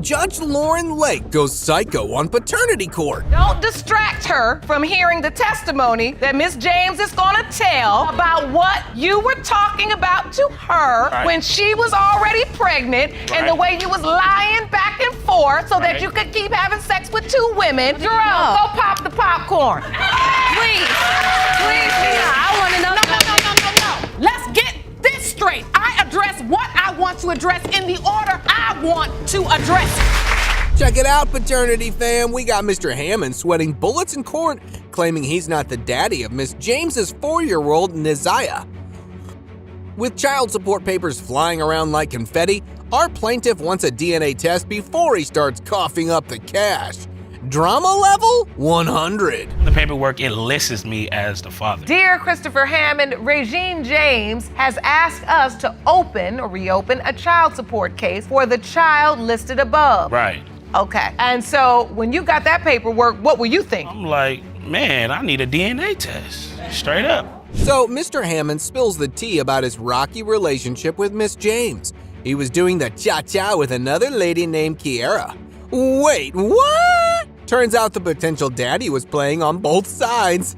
Judge Lauren Lake goes psycho on paternity court. Don't distract her from hearing the testimony that Miss James is gonna tell about what you were talking about to her when she was already pregnant and the way you was lying back and forth so that you could keep having sex with two women. Jerome, go pop the popcorn. Please, I wanna know. No. Let's get this straight. I address what I want to address in the order I want to address it. Check it out, paternity fam. We got Mr. Hammond sweating bullets in court, claiming he's not the daddy of Miss James's 4-year-old Neziah. With child support papers flying around like confetti, our plaintiff wants a DNA test before he starts coughing up the cash. Drama level 100. The paperwork, it lists me as the father. Dear Christopher Hammond, Regine James has asked us to open or reopen a child support case for the child listed above. Right. Okay. And so when you got that paperwork, what were you thinking? I'm like, man, I need a DNA test. Straight up. So Mr. Hammond spills the tea about his rocky relationship with Miss James. He was doing the cha-cha with another lady named Kiera. Wait, what? Turns out the potential daddy was playing on both sides.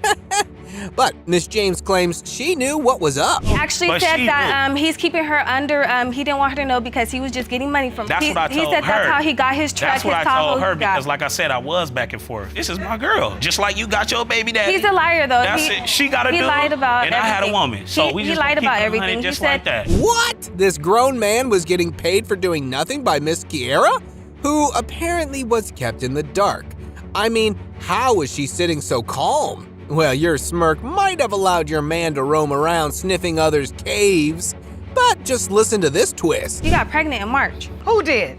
But Miss James claims she knew what was up. He actually said that he's keeping her under, he didn't want her to know because he was just getting money from her. That's what I told her. He said that's how he got his truck, That's what his I told her Tahoe. because like I said, I was back and forth. This is my girl. Just like you got your baby daddy. He's a liar though. That's it. She got a dude. He lied about and everything. I had a woman. So we just lied about keep it everything. 100 just He said, like that. What? This grown man was getting paid for doing nothing by Miss Kiera, who apparently was kept in the dark. I mean, how was she sitting so calm? Well, your smirk might have allowed your man to roam around sniffing others' caves. But just listen to this twist. She got pregnant in March. Who did?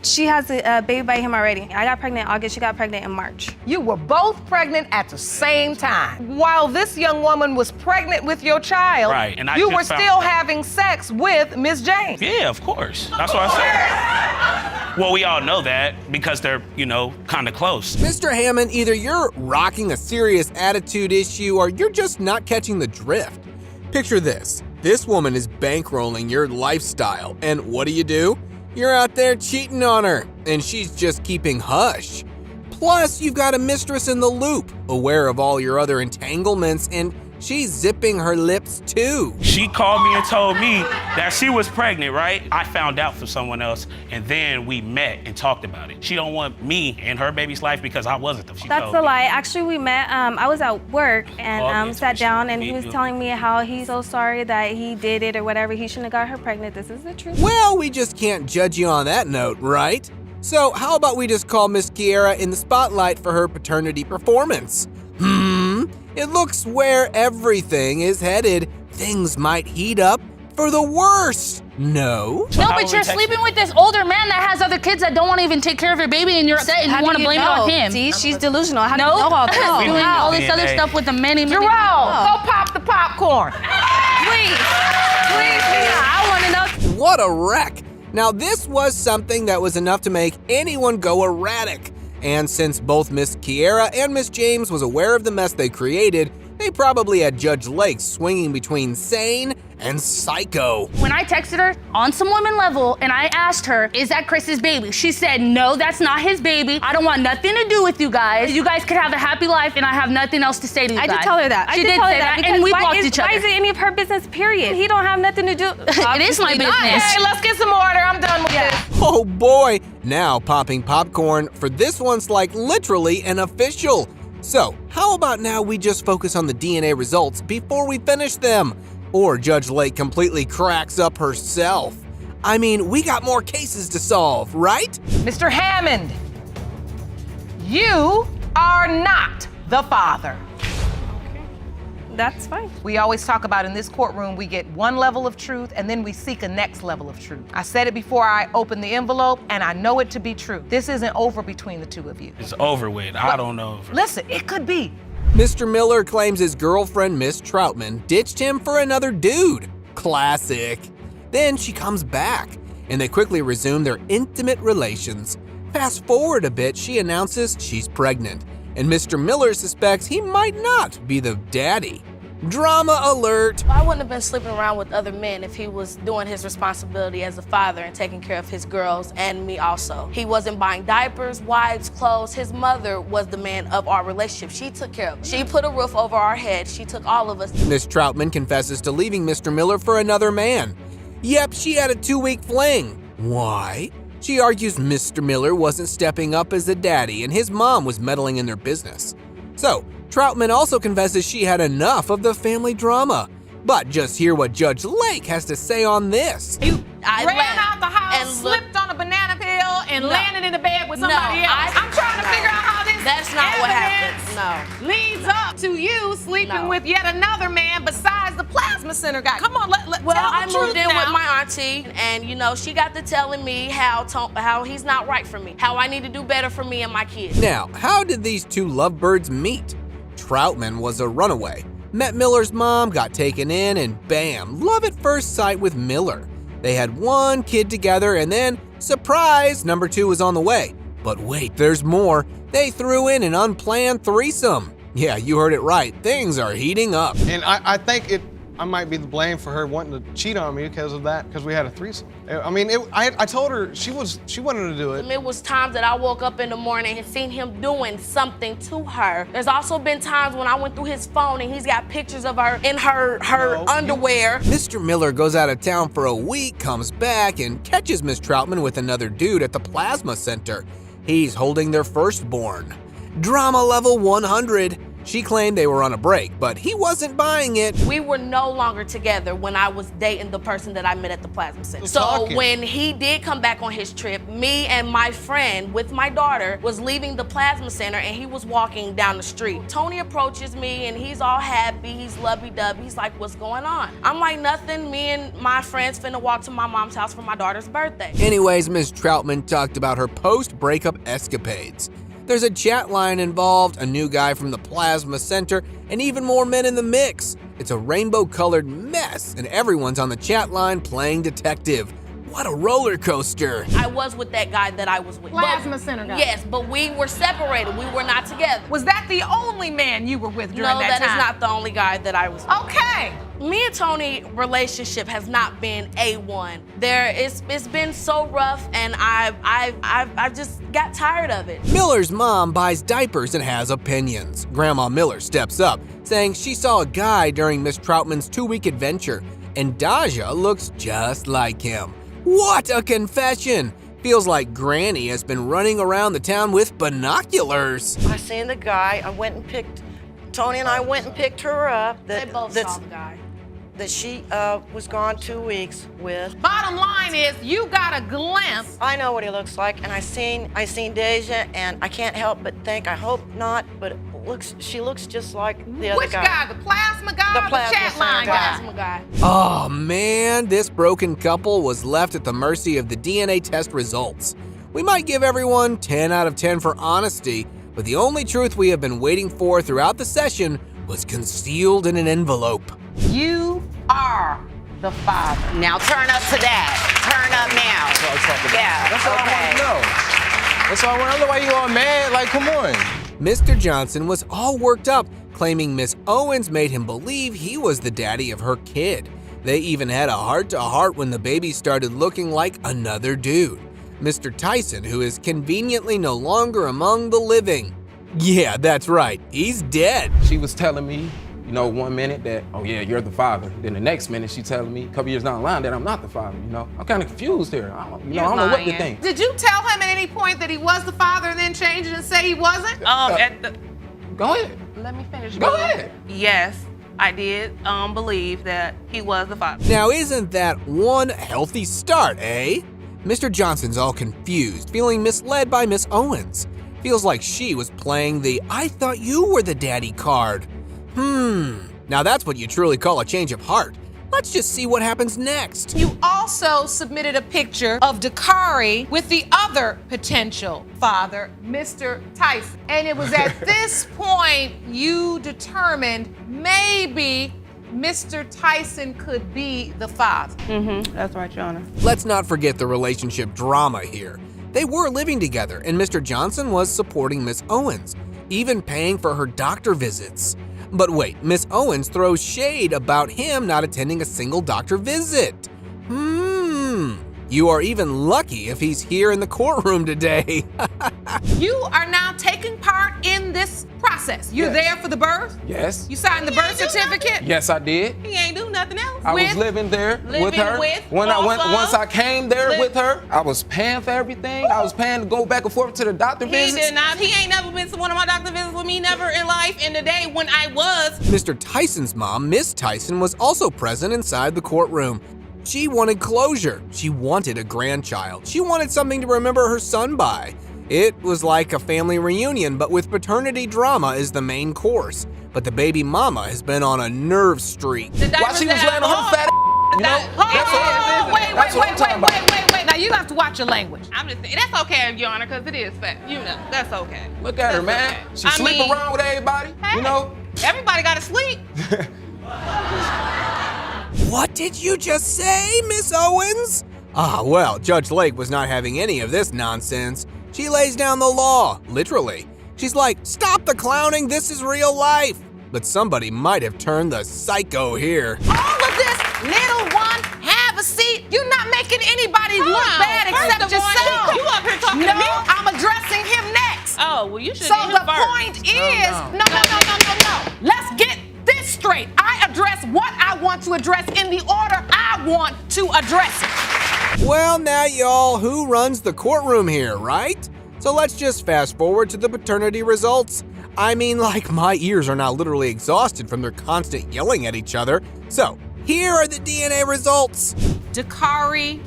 She has a baby by him already. I got pregnant in August, she got pregnant in March. You were both pregnant at the same time. While this young woman was pregnant with your child, Right, and I you just were found still out. having sex with Miss James. Yeah, of course. That's what I said. Well, we all know that because they're, kind of close. Mr. Hammond, either you're rocking a serious attitude issue or you're just not catching the drift. Picture this. This woman is bankrolling your lifestyle, and what do? You're out there cheating on her, and she's just keeping hush. Plus, you've got a mistress in the loop, aware of all your other entanglements, and she's zipping her lips too. She called me and told me that she was pregnant, right? I found out from someone else, and then we met and talked about it. She don't want me in her baby's life because I wasn't the. That's a lie. Actually, we met. I was at work and sat down, and he was telling me how he's so sorry that he did it or whatever. He shouldn't have got her pregnant. This is the truth. Well, we just can't judge you on that note, right? So how about we just call Miss Kiera in the spotlight for her paternity performance? It looks where everything is headed. Things might heat up for the worse. No? No, but you're sleeping with this older man that has other kids that don't want to even take care of your baby, and you're upset and you want to blame it on him. See, she's delusional. How do you No, know all this? doing all this other stuff with the many. Jerome, go pop the popcorn. Please, I want to know. What a wreck. Now this was something that was enough to make anyone go erratic. And since both Miss Kiera and Miss James was aware of the mess they created, they probably had Judge Lake swinging between sane and psycho. When I texted her on some woman level and I asked her, is that Chris's baby? She said, no, that's not his baby. I don't want nothing to do with you guys. You guys could have a happy life and I have nothing else to say to you guys. I did tell her that. She did say that, and we blocked each other. Why is it any of her business, period? He don't have nothing to do. It is my business. Hey, let's get some order. I'm done with this. Oh boy, now popping popcorn for this one's like literally an official. So how about now we just focus on the DNA results before we finish them? Or Judge Lake completely cracks up herself. I mean, we got more cases to solve, right? Mr. Hammond, you are not the father. That's fine. We always talk about in this courtroom, we get one level of truth and then we seek a next level of truth. I said it before I opened the envelope and I know it to be true. This isn't over between the two of you. It's over with. I don't know. Listen, it could be. Mr. Miller claims his girlfriend, Miss Troutman, ditched him for another dude. Classic. Then she comes back, and they quickly resume their intimate relations. Fast forward a bit, she announces she's pregnant, and Mr. Miller suspects he might not be the daddy. Drama alert! I wouldn't have been sleeping around with other men if he was doing his responsibility as a father and taking care of his girls and me also. He wasn't buying diapers, wipes, clothes. His mother was the man of our relationship. She took care of us. She put a roof over our head. She took all of us. Miss Troutman confesses to leaving Mr. Miller for another man. Yep, she had a 2-week fling. Why? She argues Mr. Miller wasn't stepping up as the daddy and his mom was meddling in their business. So, Troutman also confesses she had enough of the family drama. But just hear what Judge Lake has to say on this. I ran out the house, slipped on a banana peel, and landed in the bed with somebody else. I'm trying to figure out how this That's not what happened. No. leads up to you sleeping with yet another man besides the plasma center guy. Come on, Well, tell I the truth moved in now. with my auntie, and you know, she got to telling me how he's not right for me, how I need to do better for me and my kids. Now, how did these two lovebirds meet? Troutman was a runaway, met Miller's mom, got taken in, and bam, love at first sight with Miller. They had one kid together, and then, surprise, number 2 was on the way. But wait, there's more. They threw in an unplanned threesome. Yeah, you heard it right. Things are heating up. And I think I might be the blame for her wanting to cheat on me because of that, because we had a threesome. I mean, I told her she wanted to do it. It was times that I woke up in the morning and seen him doing something to her. There's also been times when I went through his phone and he's got pictures of her in her underwear. Mr. Miller goes out of town for a week, comes back, and catches Miss Troutman with another dude at the plasma center. He's holding their firstborn. Drama level 100. She claimed they were on a break, but he wasn't buying it. We were no longer together when I was dating the person that I met at the plasma center. So when he did come back on his trip, me and my friend with my daughter was leaving the plasma center and he was walking down the street. Tony approaches me and he's all happy, he's lovey-dovey. He's like, what's going on? I'm like, nothing. Me and my friends finna walk to my mom's house for my daughter's birthday. Anyways, Miss Troutman talked about her post-breakup escapades. There's a chat line involved, a new guy from the plasma center, and even more men in the mix. It's a rainbow-colored mess, and everyone's on the chat line playing detective. What a roller coaster. I was with that guy that I was with. Plasma center guy. Yes, but we were separated. We were not together. Was that the only man you were with during No, that time? that is not the only guy that I was with. Okay. Me and Tony relationship has not been A1. It's been so rough, and I've just got tired of it. Miller's mom buys diapers and has opinions. Grandma Miller steps up, saying she saw a guy during Miss Troutman's 2-week adventure, and Daja looks just like him. What a confession! Feels like Granny has been running around the town with binoculars. I seen the guy. Tony and I went and picked her up. They both saw the guy. That she was gone 2 weeks with. Bottom line is, you got a glimpse. I know what he looks like, and I seen Deja, and I can't help but think, I hope not, but she looks just like the other Which guy? The plasma guy or the plasma chat line center guy? Plasma guy. Oh man, this broken couple was left at the mercy of the DNA test results. We might give everyone 10 out of 10 for honesty, but the only truth we have been waiting for throughout the session was concealed in an envelope. You are the father. Now turn up to that. Turn up now. That's what I'm talking about. Yeah, That's all I want to know. That's all I want to know. Why you all mad? Like, come on. Mr. Johnson was all worked up, claiming Miss Owens made him believe he was the daddy of her kid. They even had a heart-to-heart when the baby started looking like another dude. Mr. Tyson, who is conveniently no longer among the living. Yeah, that's right, he's dead. She was telling me, you know, 1 minute that, oh yeah, you're the father. Then the next minute she's telling me, a couple years down the line, that I'm not the father, you know? I'm kind of confused here. I don't know what to think. Did you tell him at any point that he was the father and then change it and say he wasn't? Go ahead. Let me finish. Go ahead. Yes, I did believe that he was the father. Now isn't that one healthy start, eh? Mr. Johnson's all confused, feeling misled by Miss Owens. Feels like she was playing the I thought you were the daddy card. Now that's what you truly call a change of heart. Let's just see what happens next. You also submitted a picture of Dakari with the other potential father, Mr. Tyson. And it was at this point you determined maybe Mr. Tyson could be the father. That's right, Your Honor. Let's not forget the relationship drama here. They were living together, and Mr. Johnson was supporting Miss Owens, even paying for her doctor visits. But wait, Miss Owens throws shade about him not attending a single doctor visit. You are even lucky if he's here in the courtroom today. You are now taking part in this process. You're there for the birth? Yes. You signed the birth certificate? Yes, I did. He ain't do nothing else. I was living there with her. Once I came there with her, I was paying for everything. I was paying to go back and forth to the doctor visits. He did not. He ain't never been to one of my doctor visits with me, never in life. And today when I was. Mr. Tyson's mom, Miss Tyson, was also present inside the courtroom. She wanted closure. She wanted a grandchild. She wanted something to remember her son by. It was like a family reunion, but with paternity drama as the main course. But the baby mama has been on a nerve streak. While she was laying on her fat you know? Wait. Now you have to watch your language. I'm just saying, that's okay, Your Honor, because it is fat. You know, that's okay. Look at her, man. Okay. She sleep around with everybody, hey, you know? Everybody got to sleep. What did you just say, Miss Owens? Well, Judge Lake was not having any of this nonsense. She lays down the law, literally. She's like, stop the clowning, this is real life. But somebody might have turned the psycho here. All of this, little one, have a seat. You're not making anybody look bad except yourself. You up here talking to me? I'm addressing him next. Oh, well, you should So the point is, no. Let's get this straight. I address what I want to address in the order I want to address it. Well, now y'all, who runs the courtroom here, right? So let's just fast forward to the paternity results. I mean, like, my ears are now literally exhausted from their constant yelling at each other. So, here are the DNA results. Dakari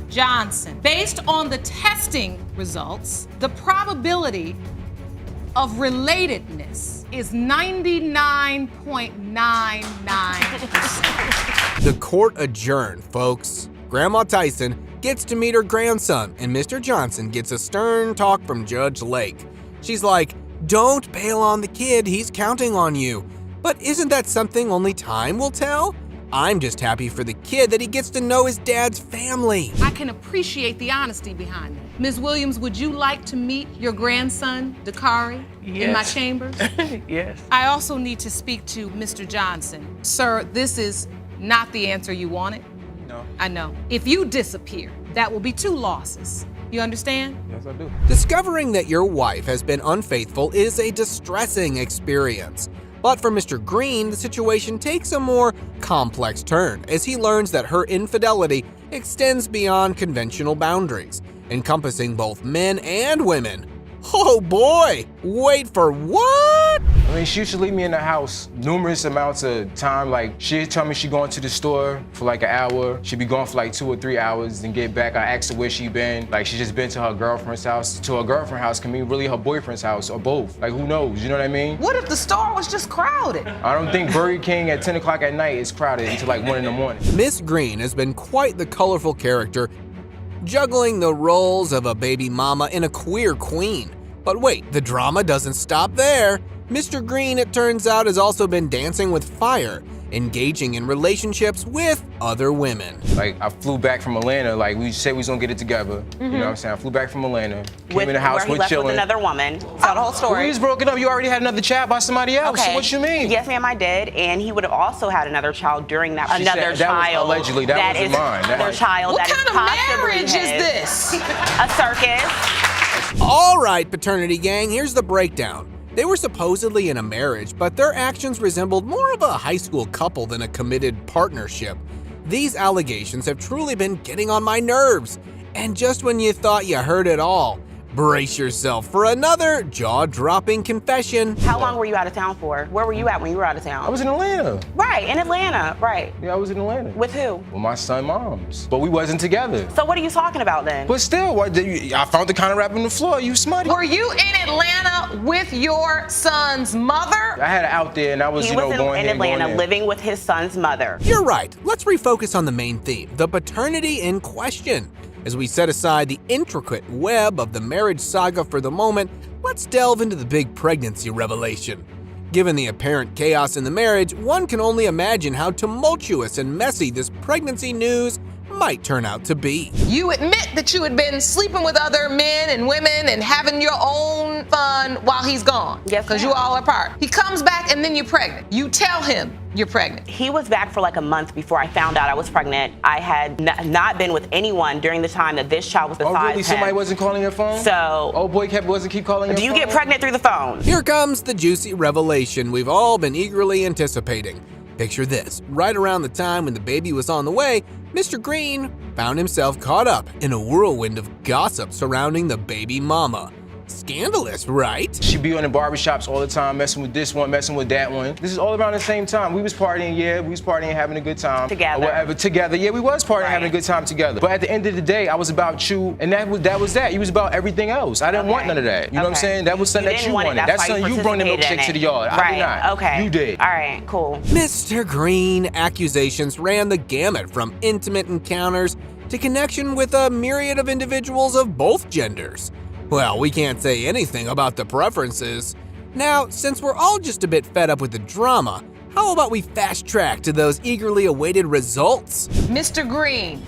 Johnson. Based on the testing results, the probability of relatedness is 99.99%. The court adjourned, folks. Grandma Tyson gets to meet her grandson, and Mr. Johnson gets a stern talk from Judge Lake. She's like, don't bail on the kid, he's counting on you. But isn't that something only time will tell? I'm just happy for the kid that he gets to know his dad's family. I can appreciate the honesty behind it. Ms. Williams, would you like to meet your grandson, Dakari, in my chambers? Yes. I also need to speak to Mr. Johnson. Sir, this is not the answer you wanted. No. I know. If you disappear, that will be 2 losses. You understand? Yes, I do. Discovering that your wife has been unfaithful is a distressing experience. But for Mr. Green, the situation takes a more complex turn as he learns that her infidelity extends beyond conventional boundaries, encompassing both men and women. Oh boy! Wait for what? I mean, she used to leave me in the house numerous amounts of time. Like, she'd tell me she'd go into the store for like an hour. She'd be gone for like 2 or 3 hours, then get back. I asked her where she'd been. Like, she just been to her girlfriend's house. To her girlfriend's house can mean really her boyfriend's house or both. Like, who knows? You know what I mean? What if the store was just crowded? I don't think Burger King at 10 o'clock at night is crowded until like 1 in the morning. Miss Green has been quite the colorful character, juggling the roles of a baby mama and a queer queen. But wait, the drama doesn't stop there. Mr. Green, it turns out, has also been dancing with fire, engaging in relationships with other women. Like, I flew back from Atlanta, like we said we was gonna get it together. You know what I'm saying? I flew back from Atlanta, came in the house, where he we're left chilling. with another woman. Tell the whole story. We was broken up. You already had another child by somebody else. Okay. So what you mean? Yes, ma'am, I did. And he would have also had another child during that. She said that was allegedly. That wasn't mine. Another child What that kind is of possibly marriage his. is this? A circus. All right, paternity gang, here's the breakdown. They were supposedly in a marriage, but their actions resembled more of a high school couple than a committed partnership. These allegations have truly been getting on my nerves. And just when you thought you heard it all, brace yourself for another jaw-dropping confession. How long were you out of town for? Where were you at when you were out of town? I was in Atlanta. Right, in Atlanta, right. Yeah, I was in Atlanta. With who? With my son, moms. But we wasn't together. So what are you talking about then? But still, I found the kind of wrap on the floor. You smutty. Were you in Atlanta with your son's mother? I had it out there, and I was, He going was here, in Atlanta going there. living with his son's mother. You're right. Let's refocus on the main theme, the paternity in question. As we set aside the intricate web of the marriage saga for the moment, let's delve into the big pregnancy revelation. Given the apparent chaos in the marriage, one can only imagine how tumultuous and messy this pregnancy news might turn out to be. You admit that you had been sleeping with other men and women and having your own having fun while he's gone. Yes, because you ma'am. all are apart. He comes back and then you're pregnant. You tell him you're pregnant. He was back for like a month before I found out I was pregnant. I had not been with anyone during the time that this child was besides Oh, really? him. Somebody wasn't calling your phone? So, old boy wasn't keep calling your phone? do you get pregnant through the phone? Here comes the juicy revelation we've all been eagerly anticipating. Picture this, right around the time when the baby was on the way, Mr. Green found himself caught up in a whirlwind of gossip surrounding the baby mama. Scandalous, right? She be on the barbershops all the time, messing with this one, messing with that one. This is all around the same time. We was partying, having a good time. Together. Or whatever, together. Yeah, we was partying, Right. having a good time together. But at the end of the day, I was about you, and that was that. You was about everything else. I didn't want none of that. You know what I'm saying? That was something You that didn't you want it. wanted. That's That's why you something you brought the participated milkshake in to the it. yard. I Right. did not. Okay. You did. All right, cool. Mr. Green accusations ran the gamut from intimate encounters to connection with a myriad of individuals of both genders. Well, we can't say anything about the preferences. Now, since we're all just a bit fed up with the drama, how about we fast track to those eagerly awaited results? Mr. Green,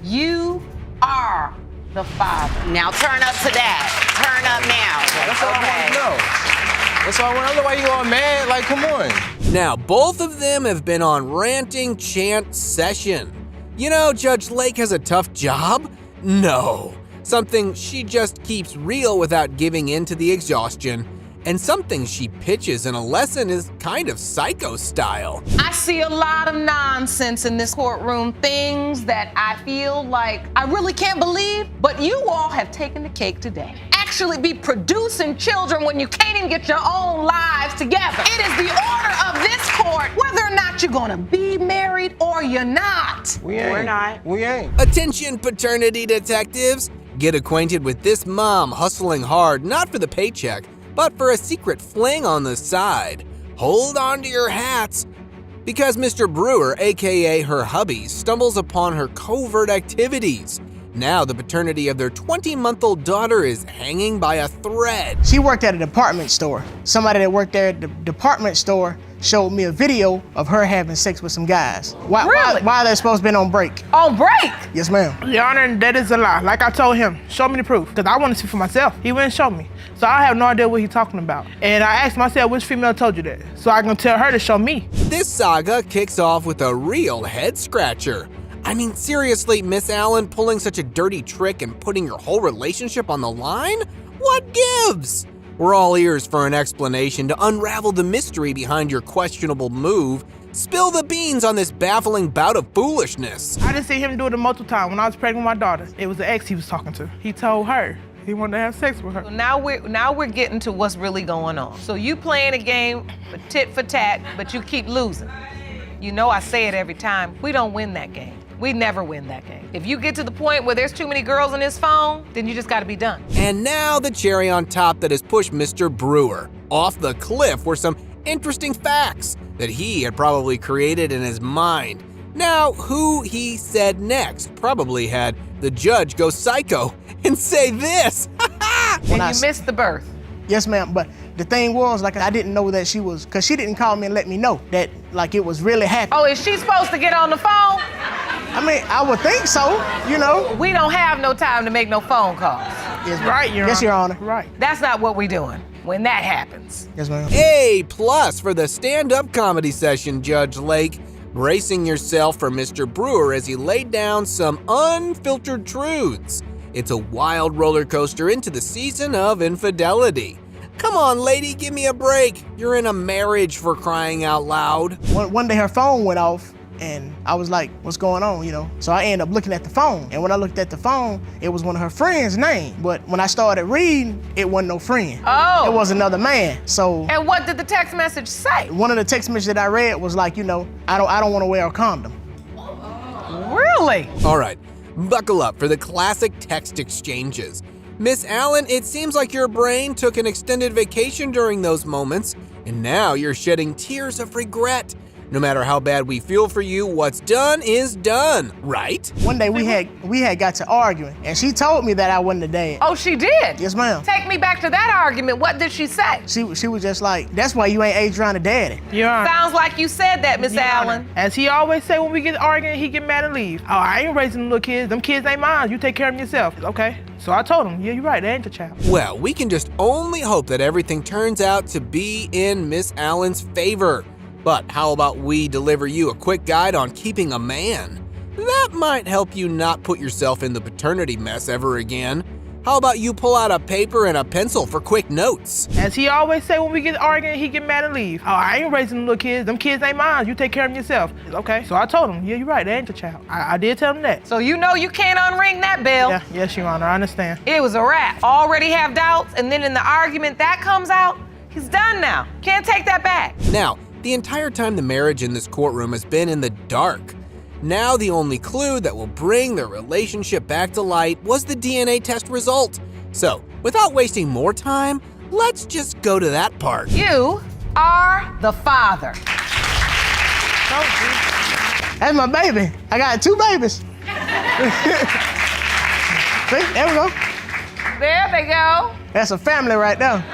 you are the father. Now turn up to that. Turn up now. That's all I want to know. That's all I want to know. Why you all mad? Like, come on. Now, both of them have been on ranting chant session. You know, Judge Lake has a tough job? No. Something she just keeps real without giving in to the exhaustion, and something she pitches in a lesson is kind of psycho style. I see a lot of nonsense in this courtroom, things that I feel like I really can't believe, but you all have taken the cake today. Actually be producing children when you can't even get your own lives together. It is the order of this court whether or not you're gonna be married or you're not. We ain't. We're not. We ain't. Attention, paternity detectives! Get acquainted with this mom hustling hard, not for the paycheck, but for a secret fling on the side. Hold on to your hats, because Mr. Brewer, aka her hubby, stumbles upon her covert activities. Now the paternity of their 20-month-old daughter is hanging by a thread. She worked at a department store. Somebody that worked there at the department store showed me a video of her having sex with some guys. Really? Why they're supposed to be on break? On break? Yes, ma'am. Your Honor, that is a lie. Like I told him, show me the proof, because I want to see for myself. He wouldn't show me. So I have no idea what he's talking about. And I asked myself, which female told you that? So I can tell her to show me. This saga kicks off with a real head-scratcher. I mean, seriously, Miss Allen, pulling such a dirty trick and putting your whole relationship on the line? What gives? We're all ears for an explanation to unravel the mystery behind your questionable move. Spill the beans on this baffling bout of foolishness. I didn't see him do it multiple times. When I was pregnant with my daughter, it was the ex he was talking to. He told her he wanted to have sex with her. So now we're getting to what's really going on. So you playing a game for tit for tat, but you keep losing. You know I say it every time. We don't win that game. We never win that game. If you get to the point where there's too many girls in his phone, then you just gotta be done. And now the cherry on top that has pushed Mr. Brewer off the cliff were some interesting facts that he had probably created in his mind. Now, who he said next probably had the judge go psycho and say this. And you missed the birth. Yes, ma'am, but the thing was, like, I didn't know that she was, because she didn't call me and let me know that, like, it was really happening. Oh, is she supposed to get on the phone? I mean, I would think so, you know. We don't have no time to make no phone calls. Yes, Right, Your Yes, Honor. Your Honor. Right. That's not what we're doing when that happens. Yes, ma'am. A+ for the stand-up comedy session, Judge Lake. Bracing yourself for Mr. Brewer as he laid down some unfiltered truths. It's a wild roller coaster into the season of infidelity. Come on, lady, give me a break. You're in a marriage, for crying out loud. One day her phone went off, and I was like, what's going on, you know? So I ended up looking at the phone, and when I looked at the phone, it was one of her friends' name. But when I started reading, it wasn't no friend. Oh. It was another man, so. And what did the text message say? One of the text messages that I read was like, you know, I don't want to wear a condom. Really? All right, buckle up for the classic text exchanges. Miss Allen, it seems like your brain took an extended vacation during those moments, and now you're shedding tears of regret. No matter how bad we feel for you, what's done is done, right? One day we had got to arguing, and she told me that I wasn't the dad. Oh, she did? Yes, ma'am. Take me back to that argument. What did she say? She was just like, that's why you ain't Adriana's daddy. Your Honor. Sounds like you said that, Miss Allen. As he always say when we get arguing, he get mad and leave. Oh, I ain't raising them little kids. Them kids ain't mine. You take care of them yourself. Okay. So I told him, yeah, you're right. They ain't the child. Well, we can just only hope that everything turns out to be in Miss Allen's favor. But how about we deliver you a quick guide on keeping a man? That might help you not put yourself in the paternity mess ever again. How about you pull out a paper and a pencil for quick notes? As he always say when we get arguing, he get mad and leave. Oh, I ain't raising them little kids. Them kids ain't mine. You take care of them yourself. Okay. So I told him, yeah, you're right. They ain't the child. I did tell him that. So you know you can't unring that bell. Yeah, yes, Your Honor. I understand. It was a wrap. Already have doubts, and then in the argument that comes out, he's done now. Can't take that back. Now, the entire time the marriage in this courtroom has been in the dark. Now the only clue that will bring their relationship back to light was the DNA test result. So, without wasting more time, let's just go to that part. You are the father. That's my baby. I got 2 babies. See, there we go. There they go. That's a family right there.